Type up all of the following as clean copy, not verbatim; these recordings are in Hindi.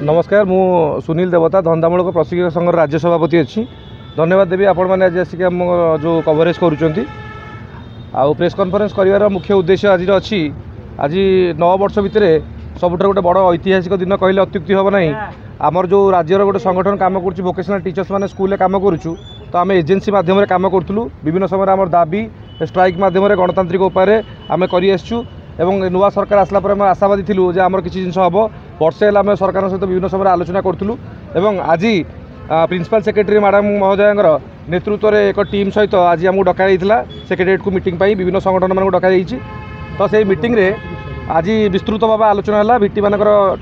नमस्कार मु सुनील देवता धंदामूलक प्रशिक्षक संघ राज्य सभापति अच्छी धन्यवाद देवी आपण मैंने आज आसिक जो कवरेज करुँच प्रेस कॉन्फ्रेंस कर मुख्य उद्देश्य आज अच्छी आज 9 वर्ष भितर सबुठ गोटे बड़ ऐतिहासिक दिन कहले अत्युक्ति हम ना आमर जो राज्यर गोटे संगठन काम कर वोकेशनल टीचर्स मैंने स्कूल काम करुँ तो आम एजेन्सी मध्यम काम करूँ विभिन्न समय आम दाबी स्ट्राइक मध्यम गणतांत्रिक उपाय आम कर नुआ सरकार आसला पर आशावादी थिलु जे आमर किसी जिनस हम वर्षे आम सरकार सहित विभिन्न समय आलोचना करूँ आज प्रिंसिपल सेक्रेटरी मैडम महोदय नेतृत्व में एक टीम सहित आज आमको डक सेक्रेटेरिएट को मीटिंग विभिन्न संगठन मान डक तो से मीटिंग रे आज विस्तृत भाव आलोचना है भिट्टी मान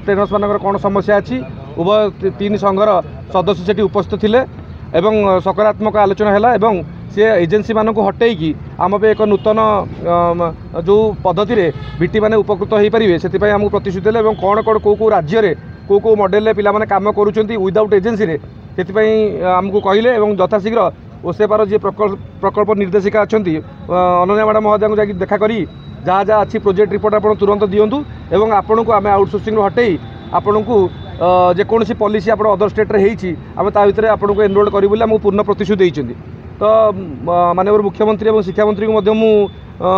ट्रेनर्स मान कौन समस्या अच्छी उभय 3 संघर सदस्य से उपस्थित थे एवं सकारात्मक आलोचना है सी एजेन्सी मानक हटेकी आम पे एक नूतन जो पद्धति रे भिट्टी मैंने उपकृत हो पारे से आमको प्रतिश्रुति देले कौन कौन कौ राज्य में कौ मॉडल पे कम करुँच विदाउट एजेन्सी रे से आमको कहले यथाशीघ्र ओसेपार जी प्रकल्प निर्देशिका अच्छा अनन्या मैडम महोदय को जाकि देखा करी जहाँ जहाँ अच्छी प्रोजेक्ट रिपोर्ट आप तुरंत दिंतु एवं आपन को आम आउटसोर्सिंग हटई आपन को जेकोसी पॉलिसी आप अदर स्टेट रे आम ता भितर आपन को एनरोल करूँ बोली पूर्ण प्रतिश्रुति देते तो माननीय मुख्यमंत्री और शिक्षा मंत्री को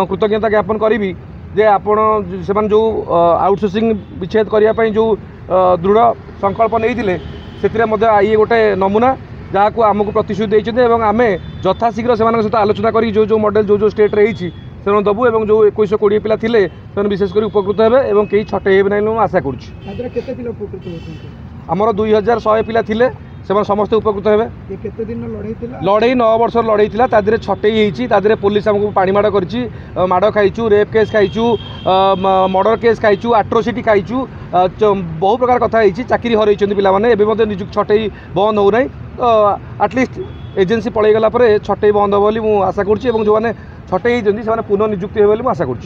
कृतज्ञता ज्ञापन करी जे आपण से जो आउटसोर्सिंग विच्छेद करने जो दृढ़ संकल्प नहीं से ये गोटे नमूना जहाँ को आमको प्रतिश्रुति देते आम यथाशीघ्र से सहित आलोचना करी जो मॉडल जो स्टेट रे से दबू और जो 2120 पिला थिले विशेषकर उपकृत हे कई छटे हे ना आशा करमर 2100 पिला थिले से समस्ते उपकृत हे लड़ई 9 वर्ष लड़ई था छटई होती पुलिस आमको पाणीमाड़ कर खाइचु रेप केस खाइचु मर्डर केस खाइचु आट्रोसिटी खाइचु बहु प्रकार कथा चाकरी हरई पाने निजुक्ति छटई बंद हो ना तो आटलिस्ट एजेन्सी पलैगला छटई बंद हो बोली मुझे आशा करुँच जो मैंने छटई से पुनः निजुक्ति हो बोली आशा करुँच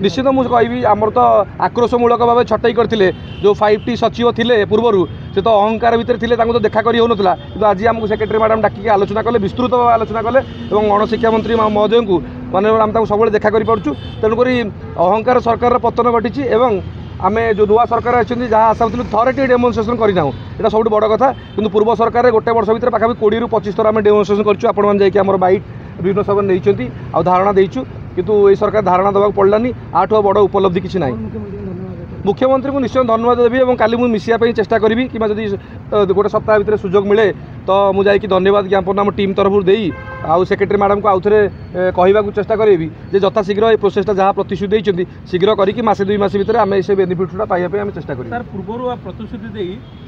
निश्चित मुझे कहि आमर तो आक्रोशमूलक भाव छटई करते जो 5टी सचिव थे पूर्वर से तो अहंकार भितर थे तो देखा कर होना कि आज आमको सेक्रेटरी मैडम डाकिक आलोचना कले विस्तृत भाव आलोचना कले गणशिक्षा मंत्री महोदय को माननीय आम सब देखा करूँ तेणुक अहंकार सरकार पतन घटी आम जो नुआ सरकार अच्छी जहाँ आशा थरे डेमोन्स्ट्रेशन करना यहाँ सब बड़ कथा कि पूर्व सरकार गोटे वर्ष भर पाखा 20 ରୁ 25 थर आम डेमोन्स्ट्रेशन करें बाइट विभिन्न समय नहीं आ धारणा देचु किंतु ये सरकार धारणा देवाक पड़लानी आठू बड़ उपलब्धि किसी ना मुख्यमंत्री को निश्चय धन्यवाद देवी और काली मुझे मिसाई चेष्टा करी कि गोटे सप्ताह भितर सुजोग मिले तो मुझे धन्यवाद ज्ञापन आम टीम तरफ दे आउ सेक्रेटरी मैडम को आउ थे कहवाक चेष्टा करी यथाशीघ्र ये प्रोसेसटा जहाँ प्रतिश्रुति देते शीघ्र करके मासे 2 मास भितर आम से बेनिफिटा पाइबा चेष्टा करें पूर्व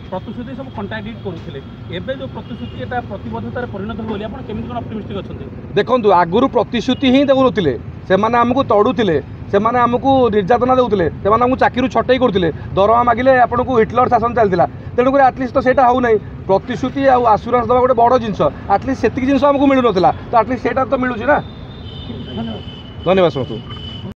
प्रतिश्रुति सब कंट्राडिक्ट करुले एबे जो प्रतिश्रुति एटा प्रतिबद्धतार परिणत हो आप केमिति कोन ऑप्टिमिस्टिक अछंती देखंतु आगुरु प्रतिश्रुति ही देउनथिले सेमाने हमकु तडुथिले सेमाने हमकु निर्यातना देउथिले सेमाने हमकु चाकरी छटई करथिले दरमा मागिले आपन को हिटलर शासन चलथिला तेणुक एटलिस्ट तो सेटा हो नै प्रतिश्रुति आ आश्योरेंस दबा गोटे बड़ जिंस एटलिस्ट सेतिक जिंस हमकु मिलु नथिला तो एटलिस्ट सेटा तो मिलुची ना धन्यवाद समस्त।